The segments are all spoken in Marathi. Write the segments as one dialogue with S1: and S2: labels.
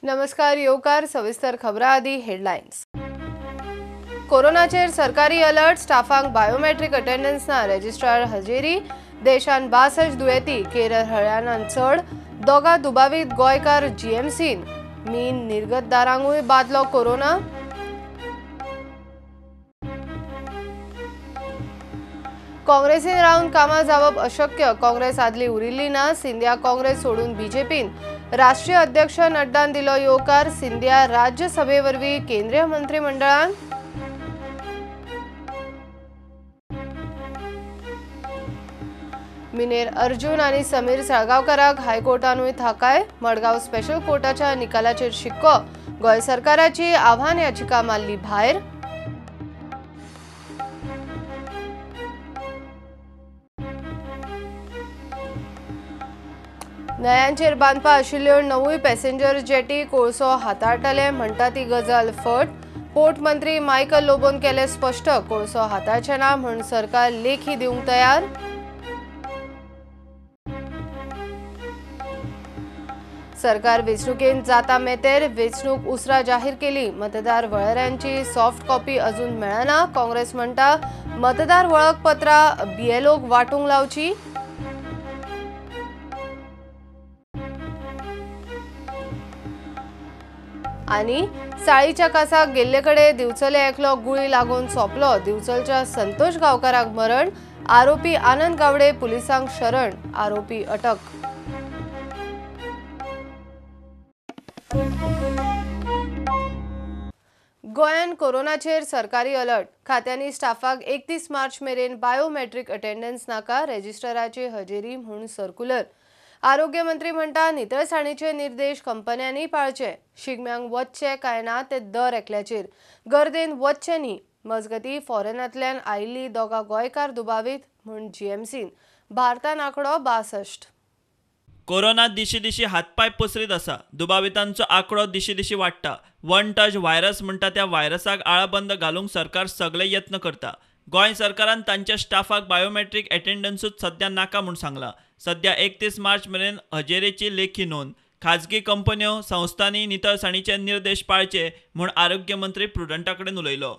S1: नमस्कार. येवकार सविस्तर खबरां आदी हेडलायन्स. कोरोनाचेर सरकारी अलर्ट. स्टाफांक बायोमेट्रिक अटेंडन्स ना. रजिस्ट्रार हजेरी. देशान 62 दुयेंती. केरळ हरियाणान चड. दोगा दुबावीत गोंयकार जीएमसीन. मीन निर्गतदारांकूय बादलो कोरोना. काँग्रेसीन रावन कामां जावप अशक्य. काँग्रेस आदली उरिल्ली ना. सिंधिया काँग्रेस सोडून बीजेपीन. राष्ट्रीय अध्यक्ष नड्डान दिलो येवकार. सिंधिया राज्यसभेवरवीं केंद्रीय मंत्रिमंडळान. मिनेर अर्जुन आनी समीर साळगांवकाराक हायकोर्टानूय थाकाय. मडगांव स्पेशल कोर्टाच्या निकालाचेर शिक्को. गोंय सरकाराची आव्हान याचिका मारली भायर. न्हंयांचेर बांदपा आशिल्ल्यो 9 पॅसेंजर जेटी कोळसो हाताळटले म्हणटा ती गजाल फट. पोर्ट मंत्री मायकल लोबोन केले स्पश्ट. कोळसो हाताळचे ना म्हूण सरकार लेखी दिवंक तयार. सरकार वेंचणुकेंत जाता मेतेर वेंचणूक उसरां जाहीर केली. मतदार वळेऱ्यांची सॉफ्ट कॉपी अजून मेळना. काँग्रेस म्हणटा मतदार वळखपत्रां बीएलओक वांटूंक लावची. आनी साळीच्या कासाक गेल्ले कडेन दिवचले एकलो गुळी लागून सोंपलो. दिवचलच्या संतोष गांवकाराक मरण. आरोपी आनंद गावडे पुलिसांक शरण. आरोपी अटक. गोंयान कोरोनाचेर सरकारी अलर्ट. खात्यांनी स्टाफाक 31 मार्च मेरेन बायोमेट्रिक अटेंडन्स नाका. रजिस्ट्राराची हजेरी म्हूण सर्क्युलर. आरोग्य मंत्री म्हणटा नितळसाणीचे निर्देश कंपन्यांनी पाळचे. शिगम्यांक वचचे काय ना ते दर एकल्याचेर. गर्देन वचचे न्ही. मजगती फॉरेनांतल्यान आयिल्ली दोगा गोंयकार दुबावीत म्हूण जीएमसीन. भारतान आंकडो 62.
S2: कोरोना दिशी दिशी हातपाय पसरीत आसा. दुबावितांचो आंकडो दिशी दिशी वाडटा. वन टच व्हायरस म्हणटा त्या व्हायरसाक आळाबंद घालूंक सरकार सगळे यत्न करता. गोंय सरकारान तांच्या स्टाफाक बायोमेट्रिक अटेंडन्सूच सध्या नाका म्हूण सांगला. सध्या 31 मार्च मेरेन हजेरेची लेखी नोंद. खाजगी कंपन्यो संस्थांनी नितळसाणीचे निर्देश पाळचे म्हूण आरोग्य मंत्री प्रुडंटा कडेन उलयलो.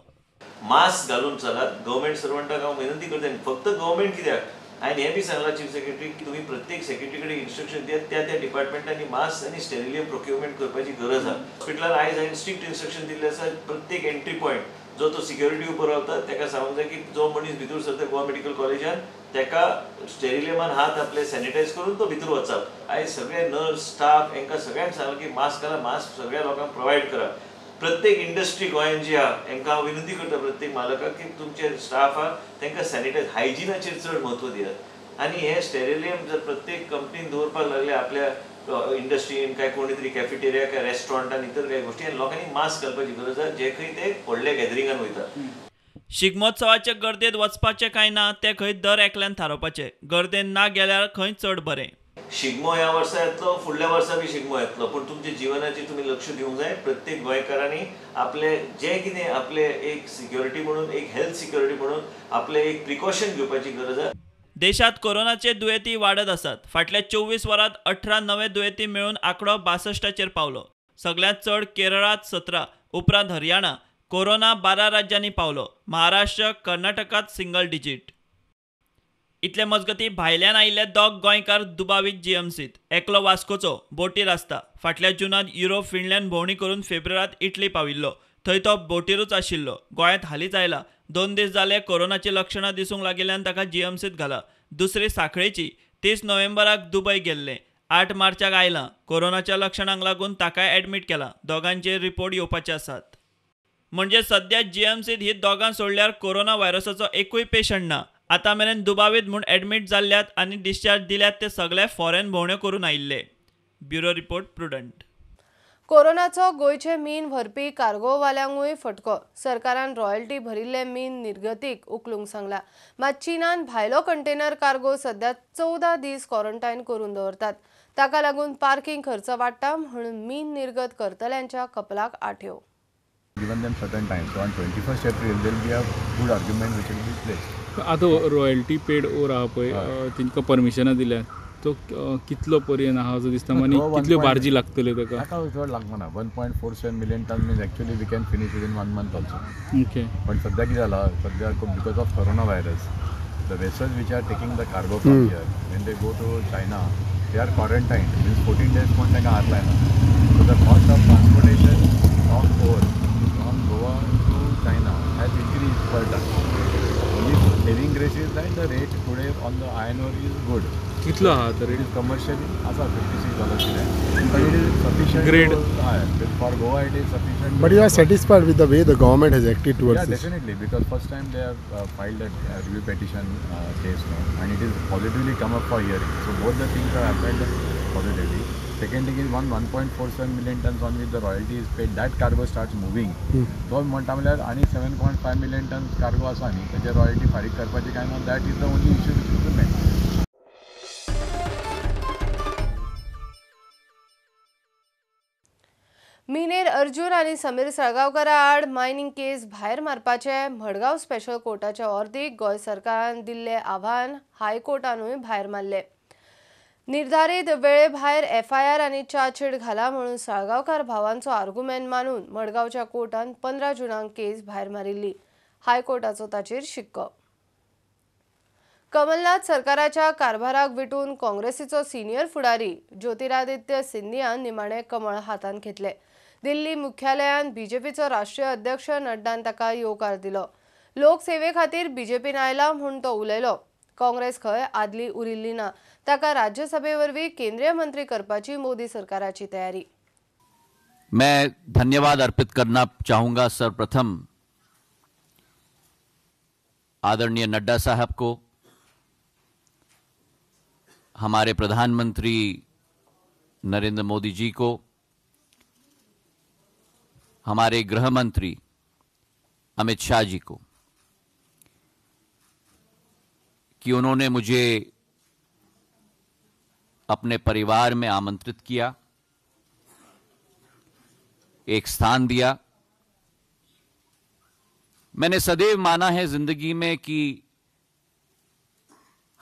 S3: मास्क घालून चलात. गव्हर्मेंट सर्वंटाक हांव विनंती करता. फक्त गव्हर्मेंट कित्याक हांवें हें बी सांगलां चीफ सेक्रेटरी की तुमी प्रत्येक सेक्रेटरी कडेन इन्स्ट्रक्शन दियात. त्या डिपार्टमेंटांनी मास्क आनी स्टेरिलियम प्रोक्युरमेंट करपाची गरज आसा. हॉस्पिटलान आयज हांवें स्ट्रिक्ट इन्स्ट्रक्शन दिल्ले आसा. प्रत्येक एंट्री पॉयंट जो तो सिक्युरिटी उबो रावता ताका सांगूंक जाय की जो मनीस भितर सरता गोवा मेडिकल कॉलेजान ताका स्टेरिलियमान हात आपले सॅनिटायज करून तो भितर वचप. आयज सगळे नर्स स्टाफ हांकां सगळ्यांक सांगलां की मास्क घाला. मास्क सगळ्या लोकांक प्रोवायड करा. प्रत्येक इंडस्ट्री गोंयान जी आहा हांकां हांव विनंती करता प्रत्येक मालकाक की तुमचे स्टाफ आहा तांकां सॅनिटायज हायजिनाचेर चड म्हत्व दियात. आनी हे स्टेरिलियम जर प्रत्येक कंपनीन दवरपाक लागले आपल्या इंडस्ट्रीन काय कोणी तरी कॅफेटेरिया काय रेस्टॉरंटान इतर काय गोष्टी आनी लोकांनी मास्क घालपाची गरज आसा जे खंय ते व्हडल्या गॅदरिंगान वयता.
S2: शिगमोत्सवाचे गर्देत वचपाचे काय ना ते खंय दर एकल्यान थारोवपाचे. गर्देन ना गेल्यार खंय चड बरें.
S3: शिगमो ह्या वर्सा येतलो. फुडल्या वर्सा बी शिगमो येतलो. पूण तुमच्या जिवनाचेर तुमी लक्ष दिवंक जाय. प्रत्येक गोंयकारांनी आपले जे कितें आपले एक सिक्युरिटी म्हणून एक हेल्थ सिक्युरिटी म्हणून आपले एक प्रिकॉशन घेवपाची गरज आसा.
S2: देशात कोरोनाचे दुयेंती वाडत आसात. फाटल्या 24 वरांत 18 नवे दुयेंती मेळून आंकडो 62चेर पावलो. सगळ्यांत चड केरळात 17, उपरांत हरियाणा. कोरोना 12 राज्यांनी पावलो. महाराष्ट्र कर्नाटकात सिंगल डिजीट. इतले मजगती भायल्यान आयिल्ले दोग गोंयकार दुबावीत जीएमसीत. एकलो वास्कोचो बोटीर आसता. फाटल्या जुनांत युरोप फिनलँड भोंवडी करून फेब्रुवारीत इटली पाविल्लो. थंय तो बोटीरूच आशिल्लो. गोंयांत हालींच आयला. 2 दीस जाले कोरोनाची लक्षणां दिसूंक लागिल्ल्यान ताका जीएमसीत घाला. दुसरी साखळेची 30 नोव्हेंबराक दुबय गेल्ले. 8 मार्चाक आयला. कोरोनाच्या लक्षणांक लागून ताकाय ॲडमीट केला. दोगांचे रिपोर्ट येवपाचे आसात. म्हणजे सध्या जीएमसीत ही दोगां सोडल्यार कोरोना व्हायरसाचो एकूय पेशंट ना. आतां मेरेन दुबावीत म्हूण ॲडमीट जाल्ल्यात आनी डिस्चार्ज दिल्यात ते सगळे फॉरेन भोंवड्यो करून आयिल्ले. Bureau report prudent.
S1: कोरोनाचो गोंयचे मीन व्हरपी कार्गोवाल्यांकूय फटको. सरकारान रॉयल्टी भरिल्ले मीन निर्गतीक उखलूंक सांगला. मात चीनान भायलो कंटेनर कार्गो सध्या 14 दीस क्वॉरंटायन करून दवरतात. ताका लागून पार्किंग खर्च वाडटा म्हणून मीन निर्गत करतल्यांच्या कपलाक आठयो.
S4: Given them certain time, so on 21st April there will be a good argument which will be placed.
S5: आतां रॉयल्टी पेड ओर आहा पळय तिंका परमिशनां दिल्यात तो कितलो पर्यंत आहा असो दिसता आनी
S4: तो
S5: कितल्यो
S4: 1.
S5: बार्जी लागतल्यो ताका
S4: ताका चड लागना 1.47 million ton means actually we can finish within 1 month also.
S5: Okay
S4: पण सध्या कितें जाला सध्या because of corona virus the vessels which are taking the cargo from here when they go to China they are quarantined means 14 days पण ताका हात लायना. So the cost of transportation of ore from Goa to China has increased per ton. Only saving grace is that the rate today on the iron ore is good.
S5: कितलो आहा तर
S4: It is commercially also $56 today, but it is sufficient.
S5: Grade.
S4: For Goa, it is sufficient.
S6: But you are satisfied with the way the government has acted towards
S4: Yeah,
S6: this?
S4: definitely, because first time they have filed a review petition case now, and it is positively come up for hearing. So both the things are happened positively. Second thing is 1.47 million tons on which the royalty is paid. That cargo starts moving. तो म्हणटा म्हळ्यार आनी 7.5 million tons cargo आसा न्ही तेजे रॉयल्टी फारीक करपाची काय ना. That is the only issue which is remain.
S1: मिनेर Arjun आणि समीर साळगांवकारा आड मायनिंग केस भायर मारपाचे मडगांव स्पेशल कोर्टाच्या अर्दीक गोंय सरकारान दिल्ले आव्हान हायकोर्टानूय भायर मारले. निर्धारीत वेळे भायर FIR आनी चार्जशीट घाला म्हणून साळगांवकार भावांचो आर्ग्युमेंट मानून मडगांवच्या कोर्टान 15 जूनाक केस भायर मारिल्ली. हायकोर्टाचो ताचेर शिक्को. कमलनाथ सरकाराच्या कारभाराक विटून काँग्रेसीचो सिनियर फुडारी ज्योतिरादित्य सिंधियान निमाणे कमळ हातान घेतले. दिल्ली मुख्यालयान बीजेपीचो राष्ट्रीय अध्यक्ष नड्डान ताका येवकार दिलो. लोकसेवे खातीर बीजेपीन आयला म्हूण तो उलयलो. काँग्रेस खंय आदली उरिल्ली ना. ताका राज्यसभेवरवीं केंद्रीय मंत्री करपाची मोदी सरकाराची तयारी.
S7: मैं धन्यवाद अर्पित करना चाहूंगा सर्वप्रथम आदरणीय नड्डा साहब को, हमारे प्रधानमंत्री नरेंद्र मोदी जी को, हमारे गृह मंत्री अमित शाह जी को कि उन्होंने मुझे अपने परिवार में आमंत्रित किया, एक स्थान दिया. मैंने सदैव माना है जिंदगी में कि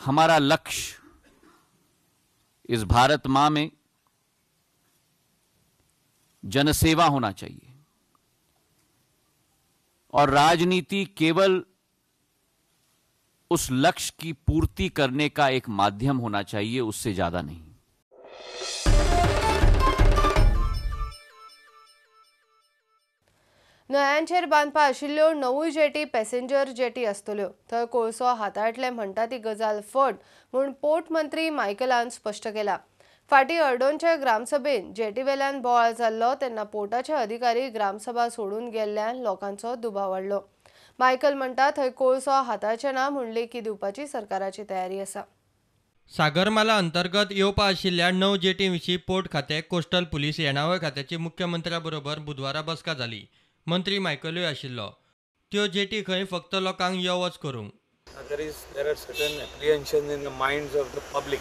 S7: हमारा लक्ष्य इस भारत मां में जनसेवा होना चाहिए और राजनीति केवल उस लक्ष्य की पूर्ति करने का एक माध्यम होना चाहिए, उससे ज्यादा नहीं.
S1: न्हंयांचेर बांदपा आशिल्ल्यो 9 जेटी पॅसेंजर जेटी आसतल्यो. थंय कोळसो हाताळटले म्हणटा ती गजाल फट म्हूण पोर्ट मंत्री मायकलान स्पश्ट केला. फाटीं अर्डोनचे ग्रामसभेन जेटीवेल्यान बोवाळ जाल्लो तेन्ना पोर्टाचे अधिकारी ग्रामसभा सोडून गेल्ल्यान लोकांचो दुबाव वाडलो. मायकल म्हणटा थंय कोळसो हाताळचे ना म्हूण लेखी दिवपाची सरकाराची तयारी आसा.
S8: सागरमाला अंतर्गत येवपा आशिल्ल्या 9 जेटी विशीं पोर्ट खातें, कोस्टल पुलीस, येणावळ खात्याची मुख्यमंत्र्या बरोबर बुधवारा बसका जाली. मंत्री मायकलूय आशिल्लो. त्यो जेटी खंय फक्त लोकांक यो वच करूंक.
S9: There are certain apprehensions in the minds of the public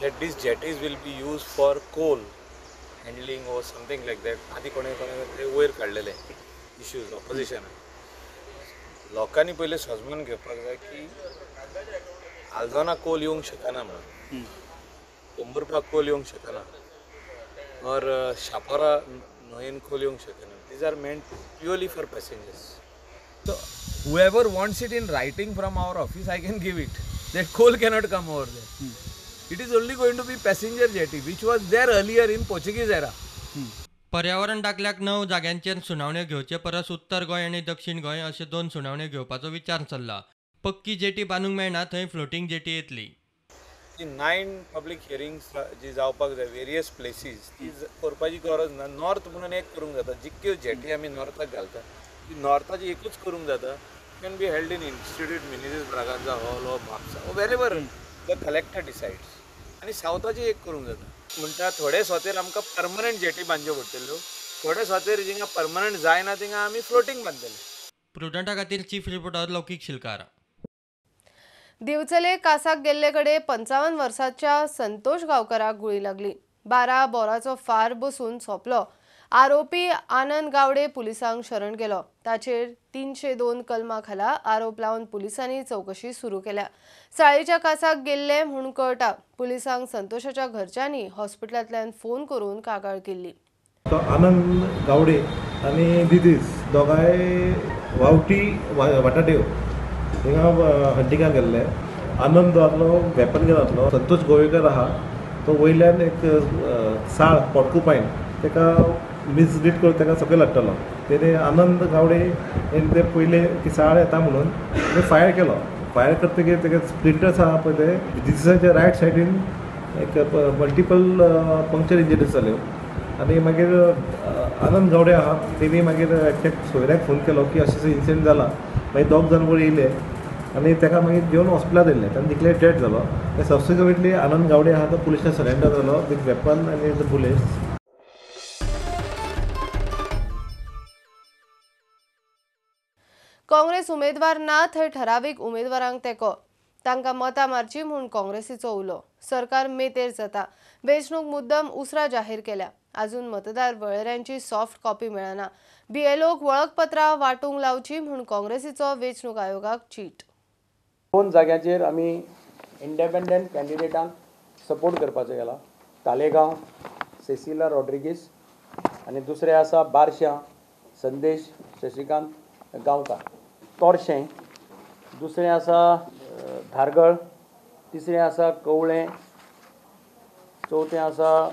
S9: that these jetties will be used for coal handling or something like that. आधी कोणे ते वयर काढलेले issues opposition. लोकांनी पहिले समजून घेवपाक जाय की आल्दोना कोल येवंक शकना म्हणून, उंबरपाक कोल येवंक शकना, और शापोरा न्हंयेन कोल येवंक शकना. These are meant purely for passengers. So whoever wants it in writing from our office, I can give it. That coal cannot come over there. It is only going to be passenger jetty, which was there earlier in Portuguese era.
S8: पर्यावरण दाखल्याक 9 जाग्यांचेर सुनावण्यो घेवचे परस उत्तर गोंय आनी दक्षिण गोंय अशे 2 सुनावण्यो घेवपाचो विचार चल्ला. पक्की जेटी बांदूंक मेळना, थंय फ्लोटिंग जेटी येतली.
S9: 9 पब्लीक हियरिंग्स जी जावपाक जाय वेरियस प्लेसीस ती करपाची गरज ना. नॉर्थ म्हणून एक करूंक जाता. जितक्यो जेटी आमी नॉर्थाक घालता ती नॉर्थाची एकूच करूंक जाता. Can be held in institute Menezes Braganza hall of Mapusa ओ वेरेवर द कलेक्टर डिसायड्स. आनी सावथाची एक करूंक जाता. म्हणटा थोडे स्वातेर आमकां परमनंट जेटी बांदच्यो पडटल्यो, थोडे स्वातेर जिंगा परमनंट जायना थिंगा आमी फ्लोटिंग बांदतले.
S8: प्रुडंटा खातीर चीफ रिपोर्टर लौकीक शिलकार.
S1: दिवचले कासाक गेल्ले कडे 55 वर्साच्या संतोष गांवकाराक गुळी लागली. 12 बोराचो फार बसून सोंपलो आरोपी आनंद गावडे पुलिसांक शरण गेलो. ताचेर 302 कलमा खाला आरोप लावन पुलिसांनी चौकशी सुरू केल्या. साळेच्या कासाक गेल्ले म्हूण कळटा. पुलिसांक संतोषाच्या घरच्यांनी हॉस्पिटलांतल्यान फोन करून कागाळ केल्ली.
S10: आनंद गावडे आणि दिदीस दोगांय वावटी वाटाड्यो हिंगा हंटिंगाक गेल्ले. आनंद आसलो वेपन घेवन आसलो. संतोष गोवेकर आहा तो वयल्यान एक साळ पोटकुपायन तेका मिसलीड करून तेका सकयल हाडटलो. तेणे आनंद गावडे हेणे ते पयले की साळ येता म्हणून ते फायर केलो. फायर करतकीर तेका स्प्लिंटर्स आहा पळय ते डिजिसाच्या रायट सायडीन एक मल्टिपल पंक्चर इंजरीज जाल्यो. आनी मागीर आनंद गावडे आहा तेणी मागीर एकट्याक सोयऱ्याक फोन केलो की अशें इन्सिडंट जाला. मागीर दोग जाण वयर येयले आनी ताका मागीर घेवन हॉस्पिटलांत येयल्ले. ताणें डिक्लेअर डेड जालो. सबसिक्वेंटली आनंद गावडे आहा तो पुलिसांक सरेंडर जालो विथ वेपन आनी द बुलेट्स.
S1: काँग्रेस उमेदवार ना थंय ठरावीक उमेदवारांक तेंको. तांकां मतां मारची म्हूण काँग्रेसीचो उलो. सरकार मेतेर जाता. वेंचणूक मुद्दम उसरां जाहीर केल्या. अजून मतदार वळेऱ्यांची सॉफ्ट कॉपी मेळना. बीएलओक वळखपत्रां वांटूंक लावची म्हूण काँग्रेसीचो वेंचणूक आयोगाक चीट.
S11: 2 जाग्यांचेर आमी इंडिपेंडंट कॅन्डिडेटांक सपोर्ट करपाचो गेला. तालेगांव सेसिला रॉड्रिगीस आनी दुसरे आसा बार्शा संदेश शशिकांत गांवकार. तोरशें दुसरें आसा धारगळ. तिसरें आसा कवळें. चवथें आसा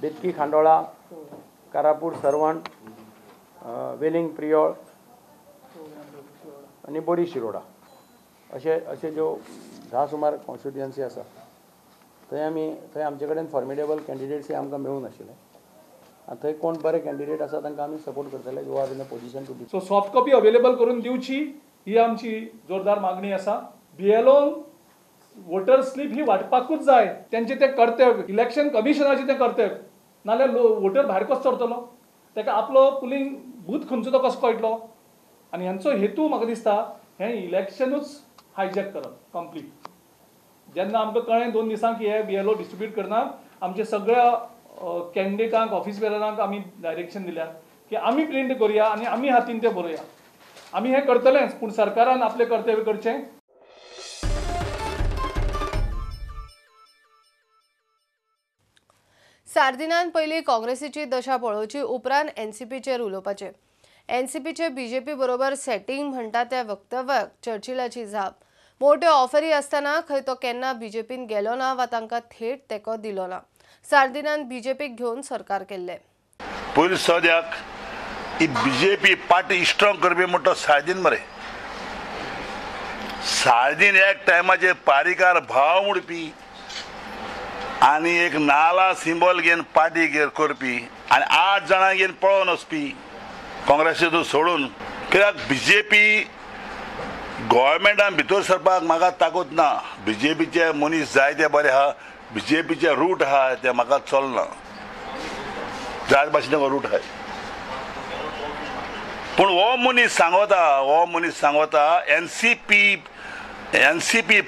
S11: बेतकी खांडोळा कारापूर सरवण वेलिंग प्रियोळ आनी बोरी शिरोडा अशे ज्यो 10 सुमार कॉन्स्टिट्युएन्सी आसा थंय आमचे कडेन फॉर्मिडेबल कॅन्डिडेट्स आमकां मेळूंक नाशिल्ले. आनी थंय कोण बरे कॅन्डिडेट आसा तांकां आमी सपोर्ट करतले. You are in a position to do
S12: so. Soft copy available करून दिवची ही आमची जोरदार मागणी आसा. बीएलओ वोटर स्लीप ही वाटपाकूच जाय. त्यांचे ते कर्तव्य इलेक्शन कमिशनाचे ते कर्तव्य. नाल्यार वोटर भायर कसो सरतलो. ताका आपलो पुलिंग बूथ खंयचो तो कसो कळटलो. आनी हांचो हेतू म्हाका दिसता हें इलेक्शनूच हायजॅक करप कंप्लीट. जेन्ना आमकां कळ्ळें 2 दिसांक हे बीएलओ डिस्ट्रिब्यूट करना आमच्या सगळ्या कॅन्डिडेटांक ऑफिस बेररांक आमी डायरेक्शन दिल्या की आमी प्रिंट करुया आनी आमी हातीन तें बरोवया. आमी हें करतलेंच पूण सरकारान आपलें कर्तव्य करचें.
S1: सार्दिनान पयलीं काँग्रेसीची दशा पळोवची उपरांत एनसीपीचेर उलोवपाचें. एनसीपीचे बीजेपी बरोबर सेटिंग म्हणटा त्या वक्तव्याक चर्चिलाची जाप. मोठ्यो ऑफरी आसतना खंय तो केन्ना बीजेपीन गेलो ना वा तांकां थेट तेंको दिलो ना. सार्दिनान बीजेपीक घेवन सरकार केल्ले.
S13: पयलीं सद्याक ही बीजेपी पार्टी स्ट्रॉंग करपी म्हणटा सार्दीन मरे. सार्दीन एक टायमाचेर पारीकार भाव म्हणपी आनी एक नाला सिंबल घेवन पार्टी करपी आनी 8 जाणां घेवन पळोवन वचपी काँग्रेसीचो सोडून. कित्याक बीजेपी गोव्हर्मेंटान भितर सरपाक म्हाका ताकूत ना. बीजेपीचे मनीस जायते बरे आहा. बीजेपीचे रूट आहा ते म्हाका चलना. जाय भाशेन रूट आहा. पूण हो मनीस सांगता एनसीपी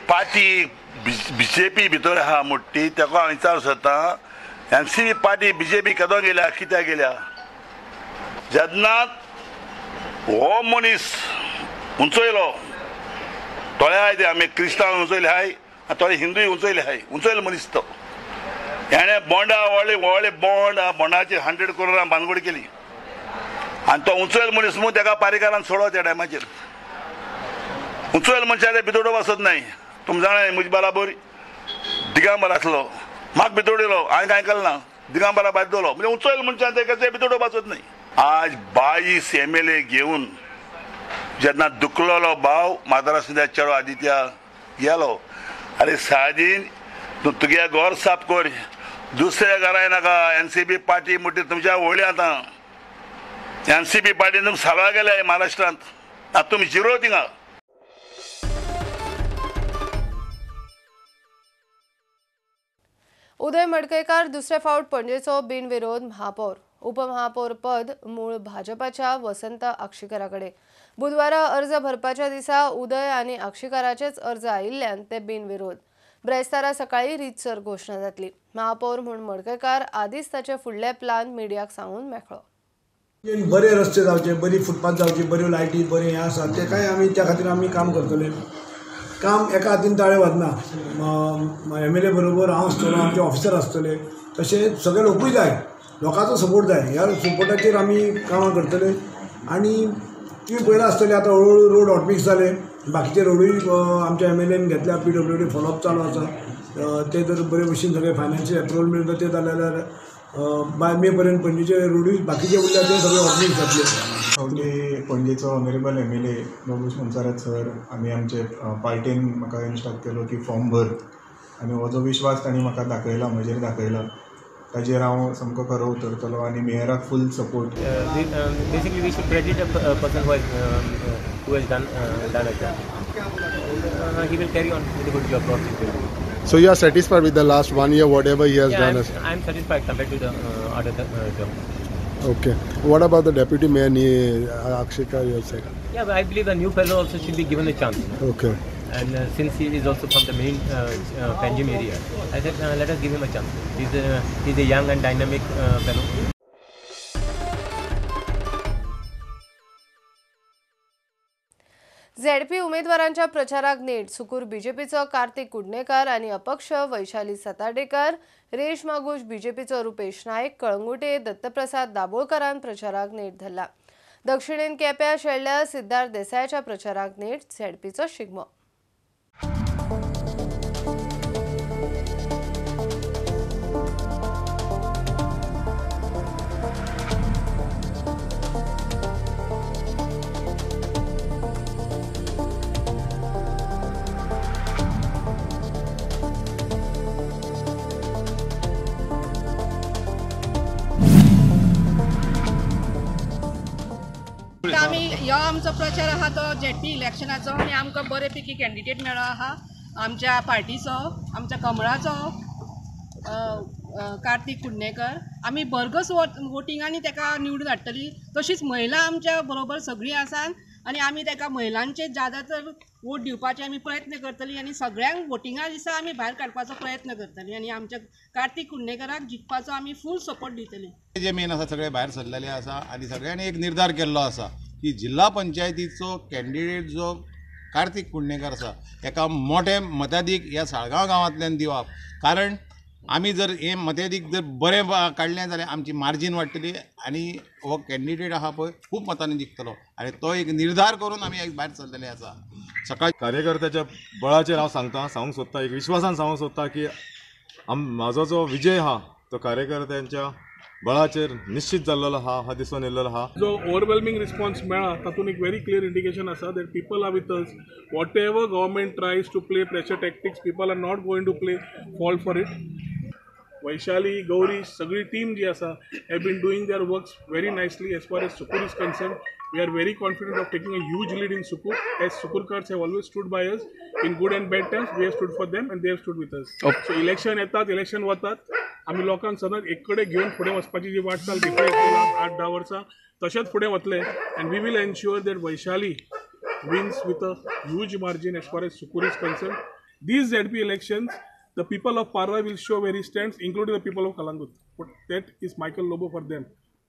S13: पार्टी बीजेपी भितर आहा म्हणटी तेका हांव विचार सोदता. एनसीपी पार्टी बीजेपी केदो गेल्या कित्याक गेल्या. जेन्ना हो मनीस उंचयलो थोडे आहाय ते आमी क्रिस्तांव उंचयले आहाय आनी थोडे हिंदूय उंचयले आहाय. उंचयलो मनीस तो हेणे बोंडा व्हडले बोंडाचेर 100 करोडां बांदगड केली आनी तो उंचयलो मनीस म्हूण तेका पारीकारान सोडलो त्या टायमाचेर. उंचयलो मनशाचे भितोडो वचत नाय. तुमी जाणाय म्हजी बराबर दिगांबर आसलो म्हाका भितोडिलो हांवें कांय केलें ना. दिगांबरा भायर दवरलो म्हणजे उंचयलो मनशान तेका भितोडो वचत नाय. आज 22 MLA घेवन जेन्ना दुखलेलो भाव माद्रासाच्या चेडो आदित्य गेलो. अरे सार्दीन तूं तुगे घर साफ कर. दुसऱ्या घरा नाका. एनसीपी पार्टी म्हणटी तुमच्या व्हडली आतां. एनसीपी पार्टी तुमकां सारवा गेले महाराष्ट्रांत. आतां तुमी जिरो थिंगा.
S1: उदय मडकयकार दुसरे फावट पणजेचो बिनविरोध महापौर. उपमहापौर पद मूळ भाजपाच्या वसंत आक्षिकराकडे. बुधवारा अर्ज भरपाच्या दिसा उदय आनी आक्षिकराचेच अर्ज आयिल्ल्यान ते बिनविरोध. ब्रेस्तारा सकाळी रीतसर घोषणा जातली. महापौर म्हूण मडकयकार आदींच ताचे फुडले प्लान मिडियाक सांगून मेकळो.
S14: बरे रस्ते जावचे, बरी फुटपाथ जावची, बऱ्यो लायटी, बरें हें आसा ते काय आमी त्या खातीर आमी काम करतले. काम एका हातीन ताळें वचना. MLA बरोबर हांव आसतलो, आमचे ऑफिसर आसतले, तशेंच सगळे लोकूय जाय, लोकांचो सपोर्ट जाय. ह्या सपोर्टाचेर आमी कामां करतले. आनी तुम्ही पळयलां आसतलें आतां हळूहळू रोड हॉटमिक्स जाले, बाकीचे रोडूय आमच्या MLAन घेतल्या, PWD फॉलोअप चालू आसा. ते जर बरे भशेन सगळे फायनान्शियल एप्रुवल मेळटा ते जाले जाल्यार बाय मे पर्यंत पणजेचे रोडूय बाकीचे उरल्या ते सगळे हॉटमिक्स जातले.
S15: फावटी पणजेचो ऑनरेबल MLA बाबूश मनसारत सर आनी आमचे पार्टीन म्हाका इन्स्ट्रक्ट केलो की फॉर्म भर, आनी हो जो विश्वास तांणी म्हाका दाखयला, म्हजेर दाखयला, ताजेर हांव सामको खरो उतरतलो आनी मेयराक full support.
S16: Basically we should credit a person who has done it. He will carry on with a good job process.
S6: So you are satisfied with the last 1 year, whatever he has done?
S16: I am satisfied compared to the other term.
S6: Okay. What about the deputy mayor, Akshika, you have said?
S16: Yeah, but I believe a new fellow also should be given a chance.
S6: Okay.
S16: And since he is also from the main Panjim area, I said let us give him a chance. He's a young and dynamic fellow.
S1: ZP उमेदवारांच्या प्रचाराक नेट सुकूर बीजेपीचो कार्तिक कुडणेकर आणि अपक्ष वैशाली सताडेकर, रेश मागूश बीजेपीचो रुपेश नायक, कळंगुटे दत्तप्रसाद दाबोळकरान प्रचाराक नेट धरला. दक्षिणेन केप्यां शेळल्या सिद्धार्थ देसायच्या प्रचाराक नेट झेडपीचो शिगमो.
S17: आमी ह्यो आमचो प्रचार आहा तो झेडपी इलेक्शनाचो आनी आमकां बरे पैकी कॅन्डिडेट मेळ्ळो आहा आमच्या पार्टीचो, आमच्या कमळाचो कार्तिक कुडणेकर. आमी भरघोस वोटिंगांनी ताका निवडून हाडटली. तशीच महिला आमच्या बरोबर सगळीं आसात आनी आमी ताका महिलांचे ज्यादा तर वोट दिवपाचे आमी प्रयत्न करतली आनी सगळ्यांक वोटिंगा दिसा आमी भायर काडपाचो प्रयत्न करतली आनी आमच्या कार्तिक कुडणेकराक जिखपाचो आमी फूल सपोर्ट दितली.
S18: जे मेन आसा सगळे भायर सरलेले आसा आनी सगळ्यांनी एक निर्धार केल्लो आसा की जिल्हा पंचायतीचो कॅन्डिडेट जो कार्तिक कुडणेकर आसा एका मोठे मताधीक ह्या साळगांव गांवांतल्यान दिवप. कारण आमी जर हे मताधीक जर बरें काडलें जाल्यार आमची मार्जीन वाडटली आनी हो कॅन्डिडेट आहा पळय खूब मतांनी जिखतलो आनी तो एक निर्धार करून आमी भायर सरलेले आसा.
S19: सकाळी कार्यकर्त्याच्या बळाचेर हांव सांगूंक सोदतां, एक विश्वासान सांगूंक सोदतां की म्हाजो जो विजय आहा तो कार्यकर्त्यांच्या बळाचेर निश्चित जाल्लो हा दिसून येयल्लो आहा.
S12: जो ओवरवेल्मिंग रिस्पॉन्स मेळ्ळा तातूंत एक व्हेरी क्लियर इंडिकेशन आसा that people are with us. Whatever government tries to play pressure tactics, people are not going to play fall for it. Vaishali, Gauri, सगळी टीम जी आसा have been doing their works very nicely. As far as Sukur is concern, we are very confident of taking a huge lead in Sukur, as Sukurkars have always stood by us in good and bad times. We have stood for them and they have stood with us. So election येतात, election वतात, आम्ही लोकांक सदांच एक कडेन घेवन फुडें वचपाची जी वाटचाल घेतली 8-10 वर्सां तशेंच फुडें वतले. and we will ensure that Vaishali wins with a huge margin as far as Sukur is concerned. These ZP elections, the people of Parva will show where he stands, including the people of Kalangut. But that is Michael Lobo for them.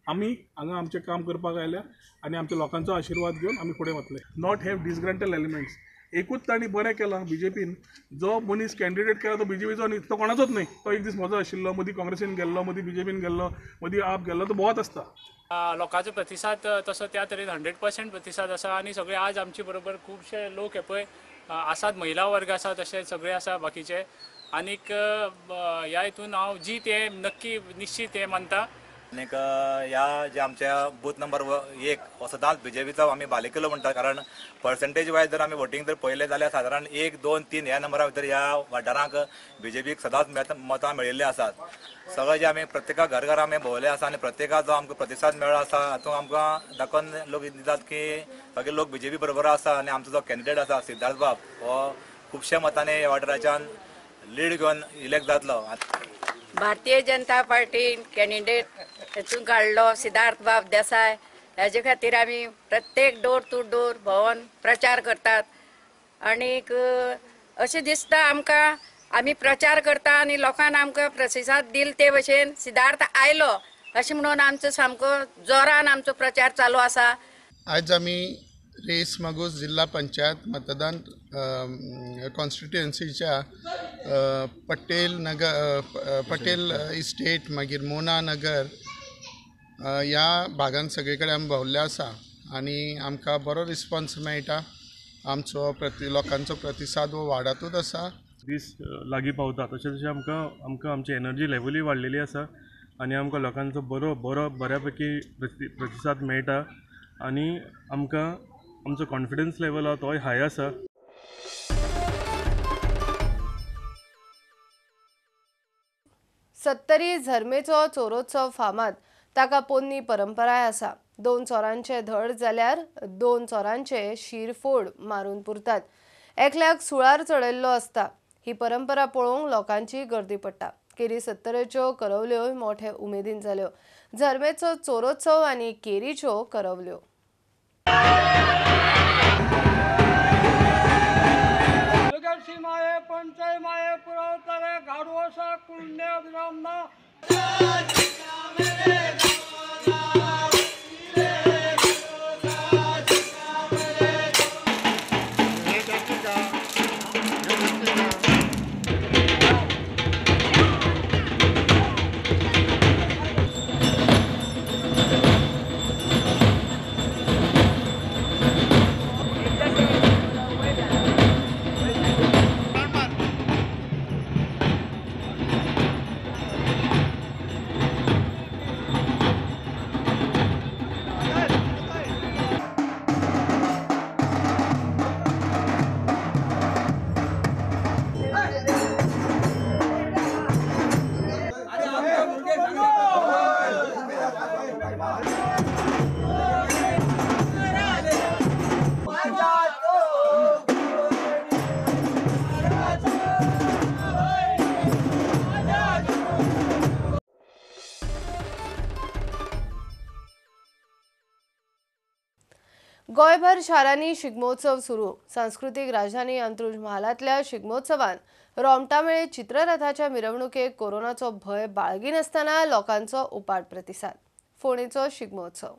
S12: आम्ही हांगा आमचें काम करपाक आयल्या आनी आमच्या लोकांचो आशिर्वाद घेवन आमी फुडें वतले. Not have disgruntled elements. एकूच तांणी बरें केलां बीजेपीन, जो मनीस कॅन्डिडेट केला तो बीजेपीचो न्ही, तो कोणाचोच न्ही. तो एक दीस म्हजो आशिल्लो, मदीं काँग्रेसीन गेल्लो, मदीं बीजेपीन गेल्लो, मदीं आप गेल्लो, तो भोंवत आसता.
S20: लोकांचो प्रतिसाद तसो त्या तरेन 100% प्रतिसाद आसा आनी सगळे आज आमचे बरोबर खुबशे लोक हे पळय आसात, महिला वर्ग आसा, तशें सगळे आसा बाकीचे. आनीक ह्या हितून हांव जीत हे नक्की निश्चित हे मानता.
S21: आनीक ह्या जे आमच्या बूथ नंबर 1 हो सदांच बीजेपीचो आमी बालेकिल्लो म्हणटा. कारण पर्संटेज वायज जर आमी वोटींग जर पळयलें जाल्यार सादारण 1, 2, 3 ह्या नंबरा भितर ह्या वाठारांक बीजेपीक सदांच मतां मेळिल्लीं आसात. सगळे जे आमी प्रत्येका घर आमी भोंवले आसा आनी प्रत्येका जो आमकां प्रतिसाद मेळ्ळो आसा हातूंत आमकां दाखोवन लोक दितात की सगळे लोक बीजेपी बरोबर आसा आनी आमचो जो कॅन्डिडेट आसा सिद्धार्थ बाब हो खुबश्या मतांनी ह्या वाठाराच्यान लीड घेवन इलेक्ट जातलो.
S22: भारतीय जनता पार्टीन कॅन्डिडेट हेतून काडलो सिद्धार्थ बाब देसाय. हेजे खातीर आमी प्रत्येक डोर टू डोर भोंवन प्रचार करतात आनीक अशें दिसता आमकां आमी प्रचार करता आनी लोकांन आमकां प्रतिसाद दिल ते भशेन सिद्धार्थ आयलो अशें म्हणून आमचो सामको जोरान आमचो प्रचार चालू आसा.
S2: आज आमी रेस मागूस जिल्हा पंचायत मतदान कॉन्स्टिट्युएन्सीच्या पटेल इस्टेट मागीर मोना नगर ह्या भागांत सगळे कडेन आमी भोंवल्ले आसा आनी आमकां बरो रिस्पॉन्स मेळटा. आमचो लोकांचो प्रतिसाद हो वाडतूच आसा.
S3: दीस लागीं पावता तशें तशें आमकां आमची एनर्जी लेवलूय वाडलेली आसा आनी आमकां लोकांचो बऱ्या पैकी प्रतिसाद मेळटा आनी आमकां आमचो कॉन्फिडन्स लेवल आहा तोय हाय आसा.
S1: सत्तरी झरमेचो चोरोत्सव फामाद, ताका पोन्नी परंपराय आसा. 2 चोरांचे धड जाल्यार 2 चोरांचे शिरफोड मारून पुरतात. एकल्याक सुळार चडयल्लो आसता. ही परंपरा पळोवंक लोकांची गर्दी पडटा. केरी सत्तरेच्यो करवल्यो मोठे उमेदीन जाल्यो. झरमेचो चोरोत्सव आनी केरीच्यो करवल्यो.
S23: माये पंचय माये पुरवतले गाडवसा कुंडे विरामना
S1: गोयभर शारांनी शिगमोत्सव सुरू. सांस्कृतिक राजधानी अंत्रुज महालांतल्या शिगमोत्सवात रोमटामेळे चित्ररथाच्या मिरवणुकेक कोरोनाचो भय बाळगिनासतना लोकांचो उपाट प्रतिसाद. फोंडेचो शिगमोत्सव.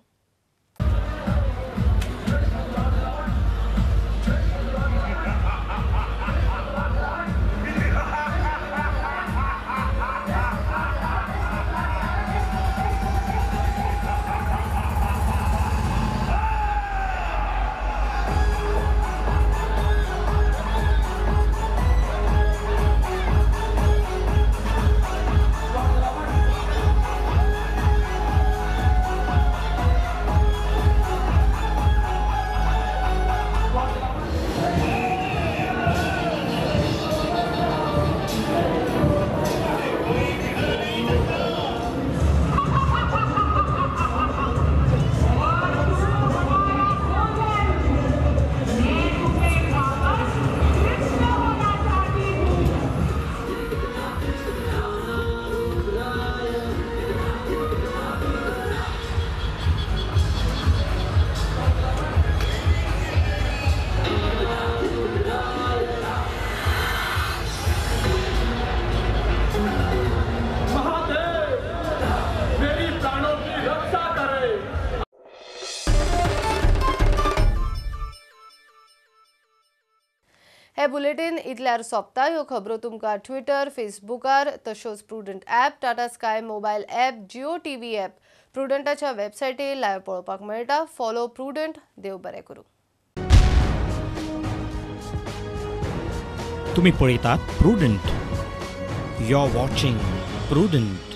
S1: हे बुलेटिन इतल्यार सोंपता. ह्यो खबरो तुमकां ट्विटर, फेसबुकार तशेंच Prudent app, Tata sky mobile app, Jio TV app, प्रुडंटाच्या वेबसायटीर लायव्ह पळोवपाक मेळटा. Follow Prudent. देव बरें करूं.
S24: तुम्ही पळयतात Prudent. You are watching prudent.